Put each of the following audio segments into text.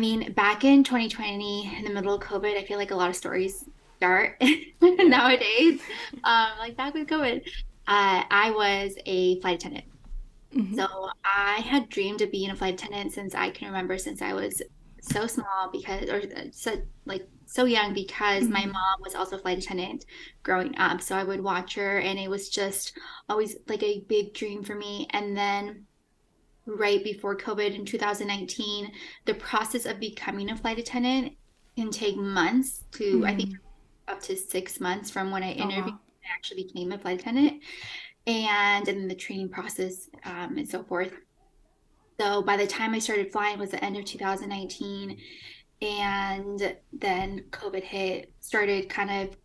mean, back in 2020, in the middle of COVID, I feel like a lot of stories start Yeah. nowadays. Like back with COVID, I was a flight attendant. Hmm. So I had dreamed of being a flight attendant since I can remember, since I was so small because, or so like so young because my Hmm. mom was also a flight attendant growing up. So I would watch her, and it was just always like a big dream for me. And then right before COVID in 2019, the process of becoming a flight attendant can take months to, I think, Hmm. up to 6 months from when I Oh interviewed wow. and actually became a flight attendant, and then the training process and so forth. So by the time I started flying was the end of 2019, and then COVID hit, started kind of,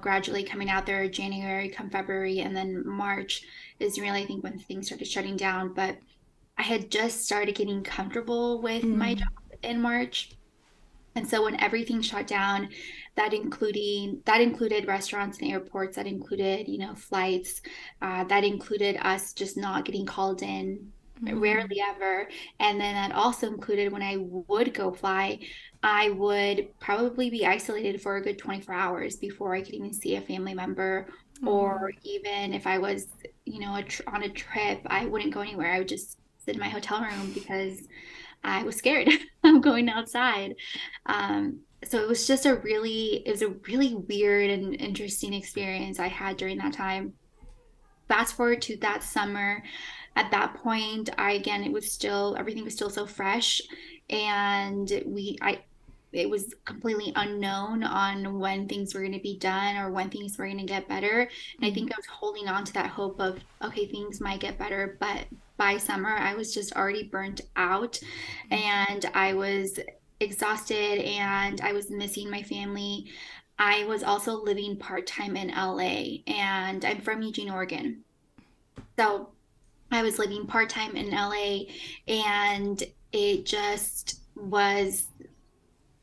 gradually coming out there January, come February, and then March is really, I think, when things started shutting down. But I had just started getting comfortable with my Mm. job in March. And so when everything shut down, that included restaurants and airports, that included, flights, that included us just not getting called in, Mm. rarely ever. And then that also included when I would go fly, I would probably be isolated for a good 24 hours before I could even see a family member. Oh wow. Or even if I was, on a trip, I wouldn't go anywhere. I would just sit in my hotel room because I was scared of going outside. So it was a really weird and interesting experience I had during that time. Fast forward to that summer. At that point, everything was still so fresh, and it was completely unknown on when things were going to be done or when things were going to get better. And I Mm. think I was holding on to that hope of, okay, things might get better. But by summer, I was just already burnt out, and I was exhausted, and I was missing my family. I was also living part-time in LA, and I'm from Eugene, Oregon. So I was living part-time in LA, and it just was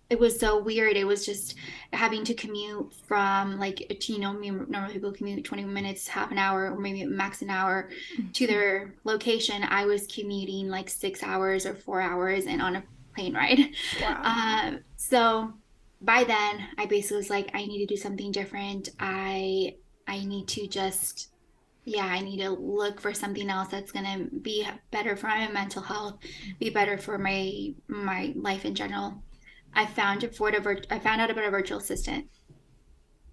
it was so weird. It was just having to commute from, like, normal people commute 20 minutes, half an hour, or maybe max an hour to their location. I was commuting like 6 hours or 4 hours and on a plane ride. Wow. So by then I basically was like, I need to do something different. I need to just, yeah, I need to look for something else that's gonna be better for my mental health, be better for my life in general. I found out about a virtual assistant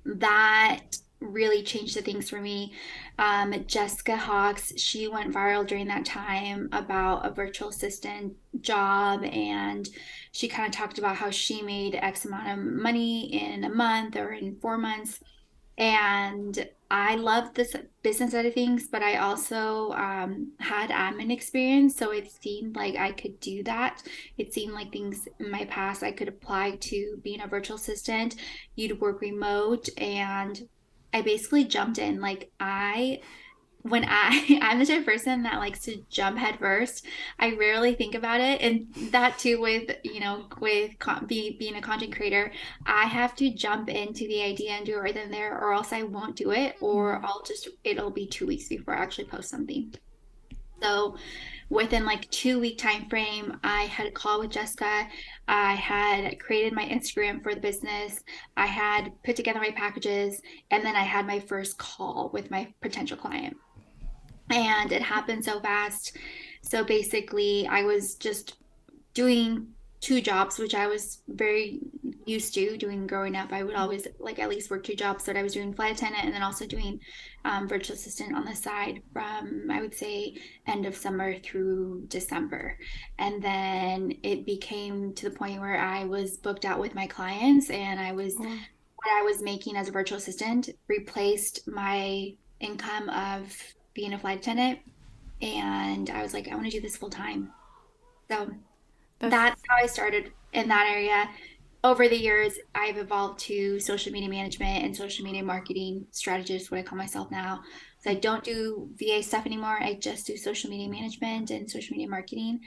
that really changed the things for me. Jessica Hawks, she went viral during that time about a virtual assistant job, and she kind of talked about how she made X amount of money in a month or in 4 months. And I love this business side of things, but I also had admin experience. So it seemed like I could do that. It seemed like things in my past I could apply to being a virtual assistant. You'd work remote. And I basically jumped in. When I'm the type of person that likes to jump head first. I rarely think about it, and that too with, being a content creator, I have to jump into the idea and do it right then and there, or else I won't do it, or it'll be 2 weeks before I actually post something. So within like 2 week time frame, I had a call with Jessica. I had created my Instagram for the business. I had put together my packages, and then I had my first call with my potential client, and it happened so fast. So basically, I was just doing two jobs, which I was very used to doing growing up. I would always like at least work two jobs. So I was doing flight attendant and then also doing virtual assistant on the side from, I would say, end of summer through December. And then it became to the point where I was booked out with my clients, and Wow. what I was making as a virtual assistant replaced my income of being a flight attendant. And I was like, I want to do this full time. So That's that's how I started in that area. Over the years, I've evolved to social media management and social media marketing strategist, what I call myself now. So I don't do VA stuff anymore. I just do social media management and social media marketing.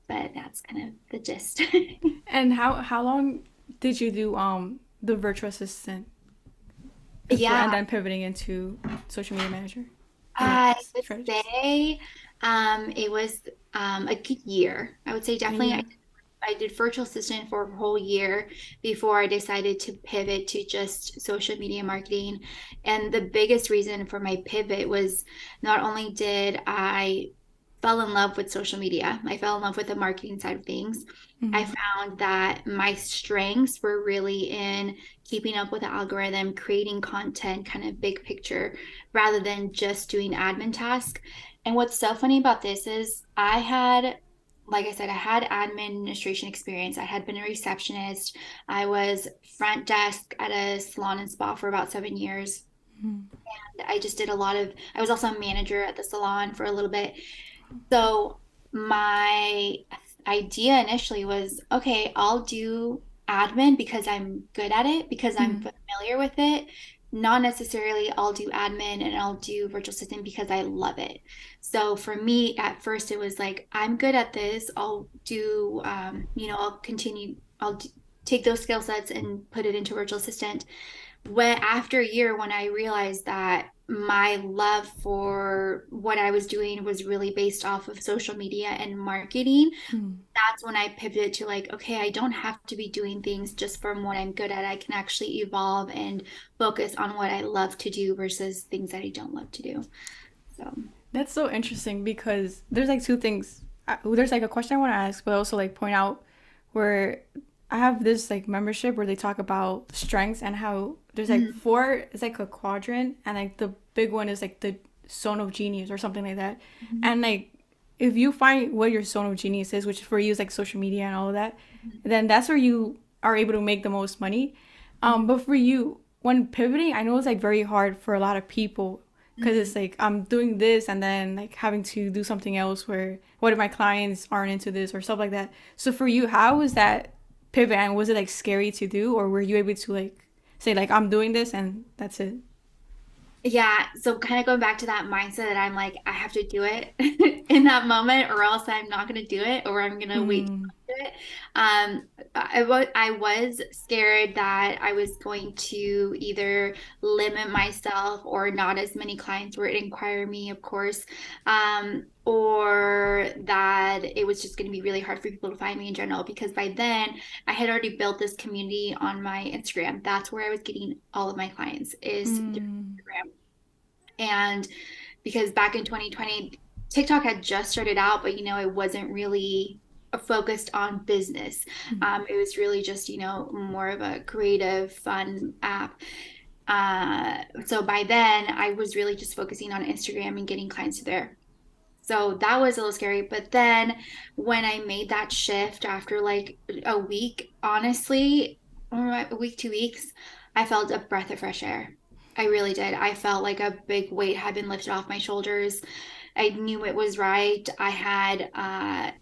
But that's kind of the gist. and how long did you do the virtual assistant before Yeah, and then pivoting into social media manager? I mean I would strategist. say it was a good year. I would say A definitely I year. did I did virtual assistant for a whole year before I decided to pivot to just social media marketing. And the biggest reason for my pivot was not only did I fell in love with social media, I fell in love with the marketing side of things. I Mm-hmm. found that my strengths were really in keeping up with the algorithm, creating content, kind of big picture, rather than just doing admin tasks. And what's so funny about this is like I said, I had administration experience. I had been a receptionist. I was front desk at a salon and spa for about 7 years. I just did a lot of, I was also a manager at the salon for a little bit. So my idea initially was, okay, I'll do admin because I'm good at it, because I'm Mm-hmm. familiar with it. Not necessarily I'll do admin and I'll do virtual assistant because I love it. So for me, at first it was like, I'm good at this. I'll do, I'll continue, take those skill sets and put it into virtual assistant. When after a year, when I realized that my love for what I was doing was really based off of social media and marketing, that's when I pivoted to like, okay, I don't have to be doing things just from what I'm good at. I can actually evolve and focus on what I love to do versus things that I don't love to do. So, That's so interesting because there's like two things. There's like a question I want to ask, but also like point out where I have this like membership where they talk about strengths and how there's like mhm, four, it's like a quadrant, and like the big one is like the zone of genius or something like that. mhm, And like if you find what your zone of genius is, which for you is like social media and all of that, then that's where you are able to make the most money. mhm, But for you, when pivoting, I know it's like very hard for a lot of people because mhm. it's like I'm doing this and then like having to do something else where what if my clients aren't into this or stuff like that. So for you, how was that pivot, and was it like scary to do, or were you able to like say like I'm doing this and that's it? Yeah, so kind of going back to that mindset that I'm like, I have to do it in that moment, or else I'm not going to do it, or I'm going to wait Mm, to do it. I was scared that I was going to either limit myself or not as many clients would inquire me, of course, or that it was just going to be really hard for people to find me in general. Because by then, I had already built this community on my Instagram. That's where I was getting all of my clients is through mm, Instagram. And because back in 2020, TikTok had just started out, but it wasn't really focused on business. It was really just, more of a creative, fun app. So by then, I was really just focusing on Instagram and getting clients there. So that was a little scary. But then when I made that shift after like a week, honestly, or a week, 2 weeks, I felt a breath of fresh air. I really did. I felt like a big weight had been lifted off my shoulders. I knew it was right. I had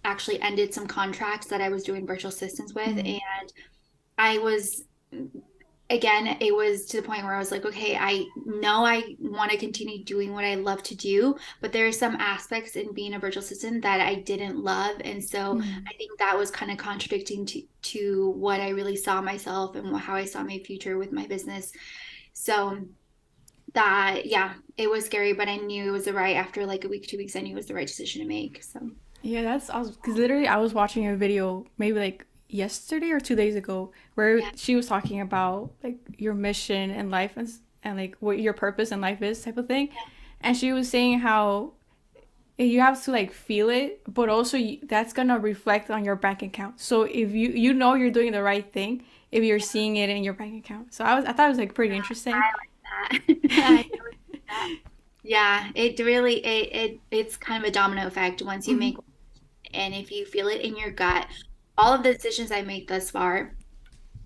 actually ended some contracts that I was doing virtual assistants with, mm, and I was again, it was to the point where I was like, okay, I know I want to continue doing what I love to do, but there are some aspects in being a virtual assistant that I didn't love. And so mm. I think that was kind of contradicting to what I really saw myself and how I saw my future with my business. So that, yeah, it was scary, but I knew it was the right, after like a week, 2 weeks, I knew it was the right decision to make. So, Yeah, that's I was because literally I was watching a video maybe like yesterday or 2 days ago where yeah. she was talking about like your mission in life and like what your purpose in life is type of thing, and she was saying how you have to like feel it, but also that's gonna reflect on your bank account. So if you know you're doing the right thing if you're seeing it in your bank account. So I thought it was like pretty interesting. I like that. I like that. Yeah, it really it's kind of a domino effect once you Mhm. make, and if you feel it in your gut. All of the decisions I made thus far,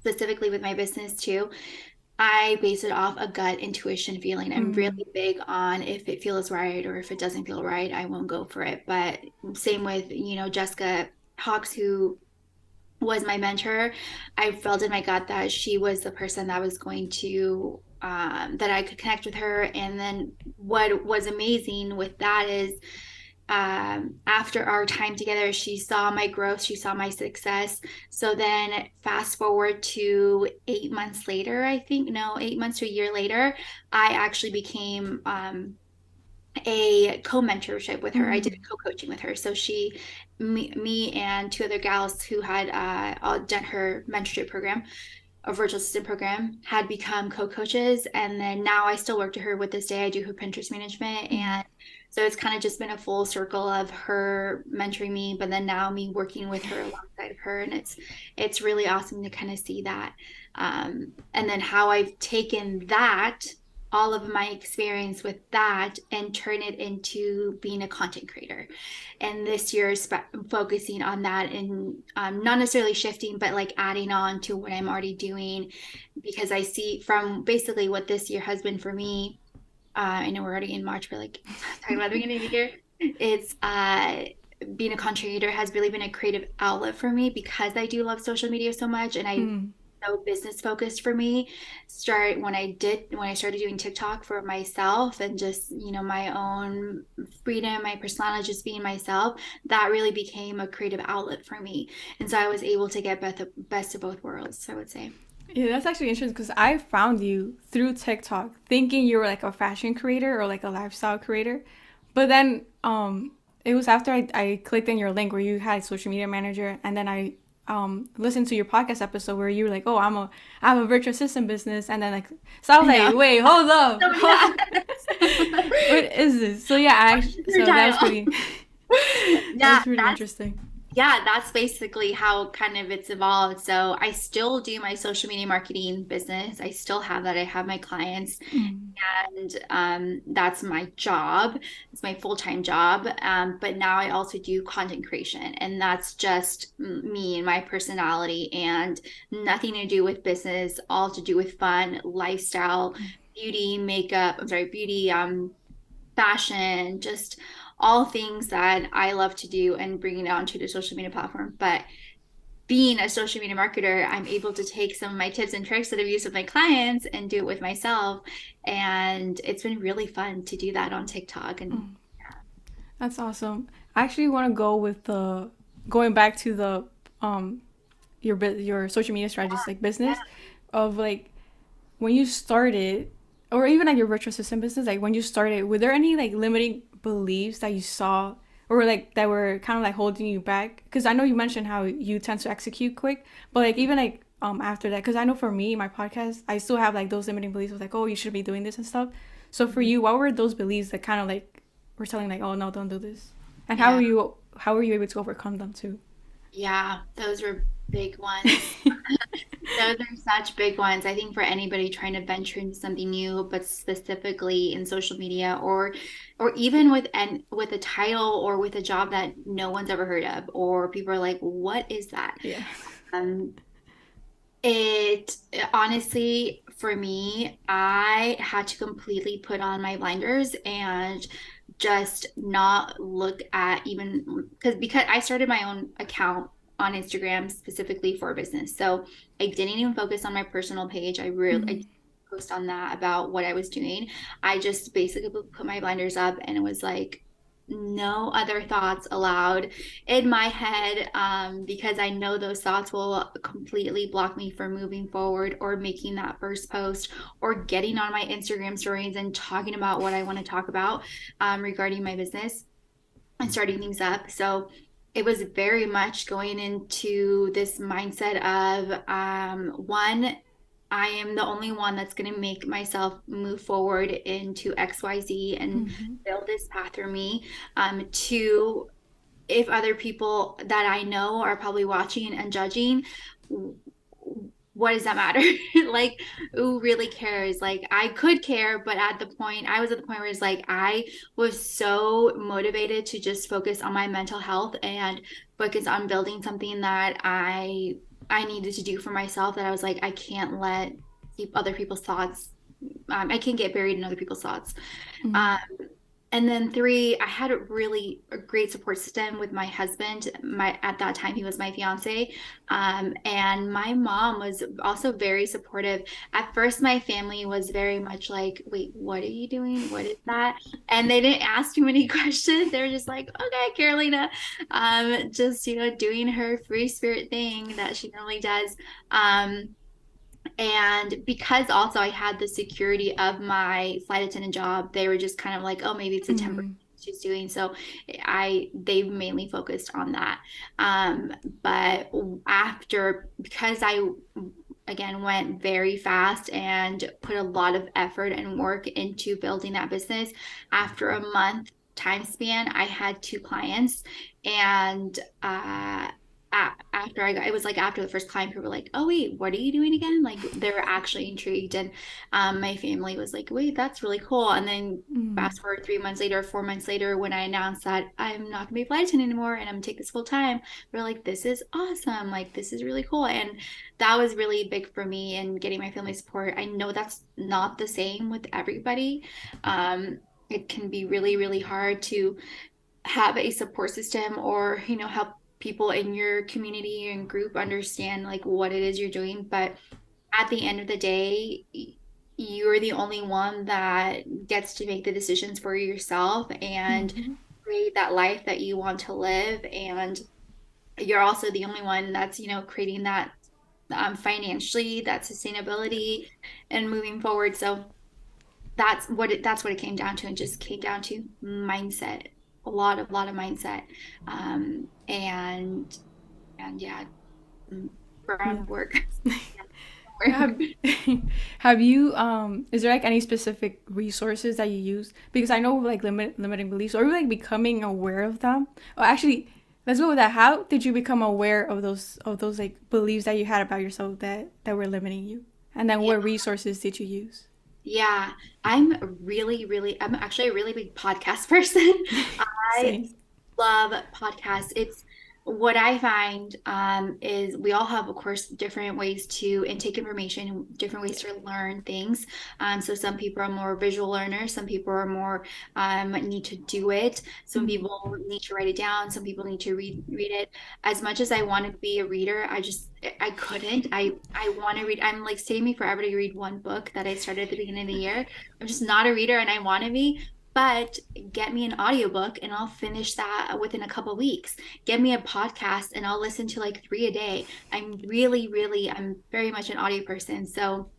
specifically with my business too, I base it off a gut intuition feeling. I'm Mm. really big on if it feels right or if it doesn't feel right, I won't go for it. But same with, Jessica Hawks, who was my mentor. I felt in my gut that she was the person that was going to that I could connect with her. And then what was amazing with that is after our time together, she saw my growth, she saw my success. So then, fast forward to 8 months later, I think, no, 8 months to a year later, I actually became a co-mentorship with her. I did Mm. a co-coaching with her. So me and two other gals who had all done her mentorship program, a virtual assistant program, had become co-coaches. And then now I still work to her with this day. I do her Pinterest management. Mm. And so it's kind of just been a full circle of her mentoring me, but then now me working with her alongside of her. And it's really awesome to kind of see that. And then how I've taken that, all of my experience with that, and turn it into being a content creator. And this year is focusing on that, and not necessarily shifting, but like adding on to what I'm already doing, because I see from basically what this year has been for me. I know we're already in March, but like talking about the beginning of the year, it's being a content creator has really been a creative outlet for me because I do love social media so much, and I Mm. so business focused for me. Start when I started doing TikTok for myself and just, my own freedom, my personality, just being myself, that really became a creative outlet for me. And so I was able to get best of both worlds, I would say. Yeah, that's actually interesting because I found you through TikTok thinking you were like a fashion creator or like a lifestyle creator. But then it was after I clicked in your link where you had social media manager, and then I listened to your podcast episode where you were like, oh, I have a virtual assistant business, and then like, so I was I know. like, wait, hold up. So many What is this? So yeah, your so that was title. pretty that Yeah, was pretty interesting. that's basically how kind of it's evolved. So I still do my social media marketing business. I still have that. I have my clients, Mm. and that's my job. It's my full-time job. But now I also do content creation, and that's just me and my personality, and nothing to do with business, all to do with fun, lifestyle, beauty, makeup. I'm sorry, beauty, fashion, just all things that I love to do and bringing it onto the social media platform. But being a social media marketer, I'm able to take some of my tips and tricks that I've used with my clients and do it with myself. And it's been really fun to do that on TikTok. And That's awesome. I actually want to go with the going back to the um your social media strategies like yeah, business of like when you started or even like your virtual assistant business like when you started were there any like limiting beliefs that you saw or like that were kind of like holding you back because I know you mentioned how you tend to execute quick but like even like after that because I know for me my podcast I still have like those limiting beliefs of like oh you should be doing this and stuff so for mhm, you what were those beliefs that kind of like were telling like oh no don't do this and yeah, how were you able to overcome them too. yeah, those were big ones. Those are such big ones. I think for anybody trying to venture into something new, but specifically in social media or even with a title or with a job that no one's ever heard of, or people are like, what is that? Yeah. Um, it honestly, for me, I had to completely put on my blinders and just not look at even because I started my own account on Instagram specifically for business. So I didn't even focus on my personal page. I Mm. didn't post on that about what I was doing. I just basically put my blinders up and it was like no other thoughts allowed in my head, because I know those thoughts will completely block me from moving forward or making that first post or getting on my Instagram stories and talking about what I want to talk about, regarding my business and starting things up. So it was very much going into this mindset of, one, I am the only one that's going to make myself move forward into XYZ and Hmm. build this path for me. Two, if other people that I know are probably watching and judging, what does that matter? Like, who really cares? Like, I could care, but I was at the point where it's like I was so motivated to just focus on my mental health and focus on building something that I needed to do for myself that I was like, I can't let other people's thoughts. I can't get buried in other people's thoughts. Mm. Um, and then three, I had a great support system with my husband. At that time he was my fiance, and my mom was also very supportive. At first, my family was very much like, "Wait, what are you doing? What is that?" And they didn't ask too many questions. They were just like, "Okay, Carolina," just doing her free spirit thing that she normally does. Um, And because also I had the security of my flight attendant job, they were just kind of like, oh, maybe it's a temporary Mm, she's doing. So they mainly focused on that. Um, but after, because I again went very fast and put a lot of effort and work into building that business, after a month time span, I had two clients. And after I got, it was like after the first client, people were like, "Oh wait, what are you doing again?" Like they were actually intrigued, and my family was like, "Wait, that's really cool." And then mm, fast forward 3 months later, 4 months later, when I announced that I'm not gonna be a flight attendant anymore and I'm gonna take this full time, we're like, "This is awesome! Like this is really cool." And that was really big for me and getting my family support. I know that's not the same with everybody. It can be really, really hard to have a support system, or help people in your community and group understand like what it is you're doing. But at the end of the day, you're the only one that gets to make the decisions for yourself and mhm. create that life that you want to live. And you're also the only one that's creating that, financially, that sustainability and moving forward. So that's what it came down to. And just came down to mindset, a lot of mindset. And yeah, Yeah. groundwork. Have have you is there like any specific resources that you use? Because I know like limiting beliefs or like becoming aware of them. Oh, actually, let's go with that. How did you become aware of those like beliefs that you had about yourself that were limiting you? And then Yeah, what resources did you use? yeah. I'm actually a really big podcast person. I Same. love podcasts. It's what I find, is we all have, of course, different ways to intake information, different ways to learn things. So some people are more visual learners, some people are more, need to do it. Some Mm, people need to write it down. Some people need to read it. As much as I wanted to be a reader, I couldn't. I want to read. I'm like saving me forever to read one book that I started at the beginning of the year. I'm just not a reader, and I want to be. But get me an audiobook and I'll finish that within a couple weeks. Get me a podcast and I'll listen to like three a day. I'm very much an audio person. So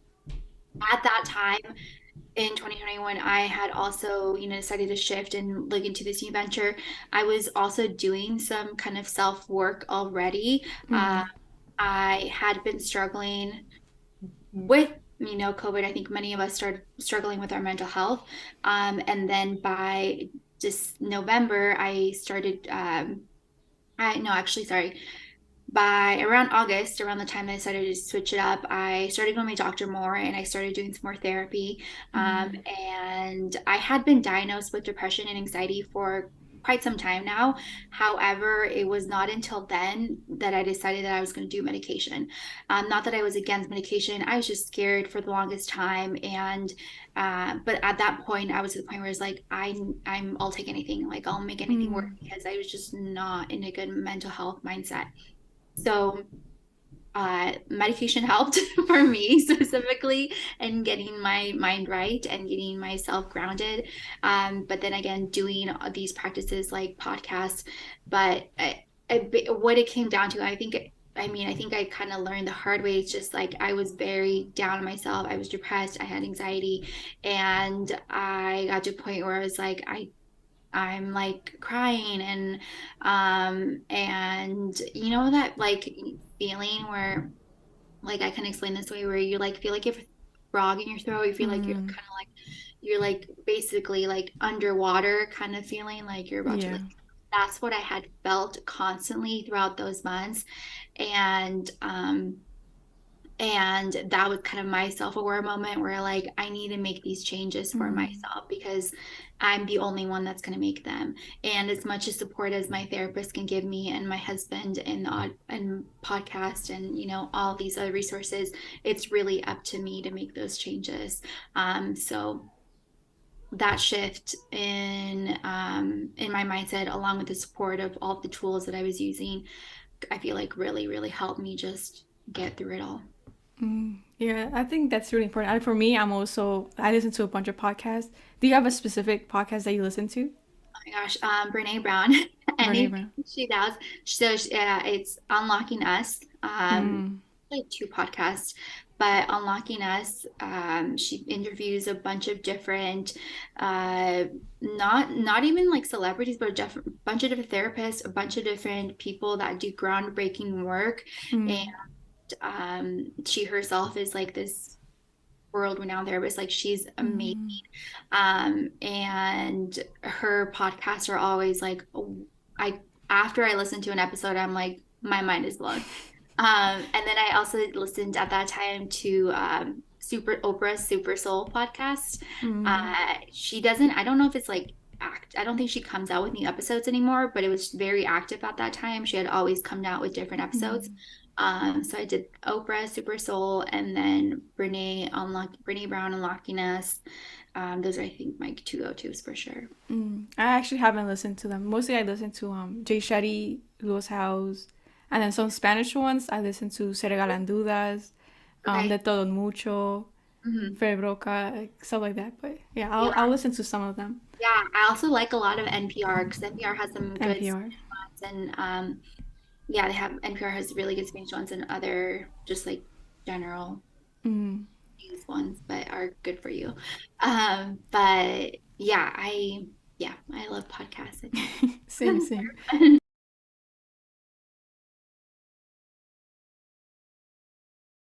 at that time in 2021, I had also, decided to shift and look into this new venture. I was also doing some kind of self work already. Uh, mm, I had been struggling with, COVID. I think many of us started struggling with our mental health. And then by just November, I started, I no, actually, sorry. By around August, around the time that I decided to switch it up, I started going to my doctor more and I started doing some more therapy. mm, And I had been diagnosed with depression and anxiety for quite some time now. However, it was not until then that I decided that I was going to do medication. Not that I was against medication, I was just scared for the longest time. And but at that point, I was at the point where it's like I'll take anything, like I'll make anything work, mm, because I was just not in a good mental health mindset. So medication helped for me specifically in getting my mind right and getting myself grounded. But then again, doing these practices like podcasts. But what it came down to, I think I kind of learned the hard way. It's just like I was very down on myself. I was depressed. I had anxiety. And I got to a point where I was like, I'm like crying, and that like feeling where, like, I can explain this way, where you like feel like you have a frog in your throat. You feel like you're mm. kind of like you're like basically like underwater, kind of feeling like you're about to Yeah. like, that's what I had felt constantly throughout those months. And um and that was kind of my self-aware moment where like I need to make these changes for Mm, myself, because I'm the only one that's going to make them. And as much as support as my therapist can give me, and my husband, and podcast, and all these other resources, it's really up to me to make those changes. So that shift in my mindset, along with the support of all the tools that I was using, I feel like really, really helped me just get through it all. mm. Yeah, I think that's really important. For me, I listen to a bunch of podcasts. Do you have a specific podcast that you listen to? Oh my gosh, Brene Brown, Brene anything Brown. she does. So it's Unlocking Us. Mm, Like two podcasts. But Unlocking Us, she interviews a bunch of different, uh, not even like celebrities, but a bunch of different therapists, a bunch of different people that do groundbreaking work. And Mm. she herself is like this world-renowned therapist. Like she's amazing. Mm. And her podcasts are always like, I after I listen to an episode, I'm like, my mind is blown. And then I also listened at that time to Super Oprah's Super Soul podcast. Mm. She doesn't, I don't know if it's like I don't think she comes out with new episodes anymore, but it was very active at that time. She had always come out with different episodes. Mm. So I did Oprah, Super Soul, and then Brene Brown, Unlocking Us. Those are, I think, my two go-tos for sure. Mm. I actually haven't listened to them. Mostly I listen to Jay Shetty, Lewis House, and then some Spanish ones. I listen to Se Regalan Dudas, De Okay. Todo Mucho, Hmm. Fer Broca, like, stuff like that. But yeah, Yeah. I'll listen to some of them. Yeah. I also like a lot of NPR because NPR has some good NPR. ones, and yeah, they have NPR has really good Spanish ones and other just like general Mm. news ones, but are good for you. But yeah, I love podcasts. I think Same, same. they're fun.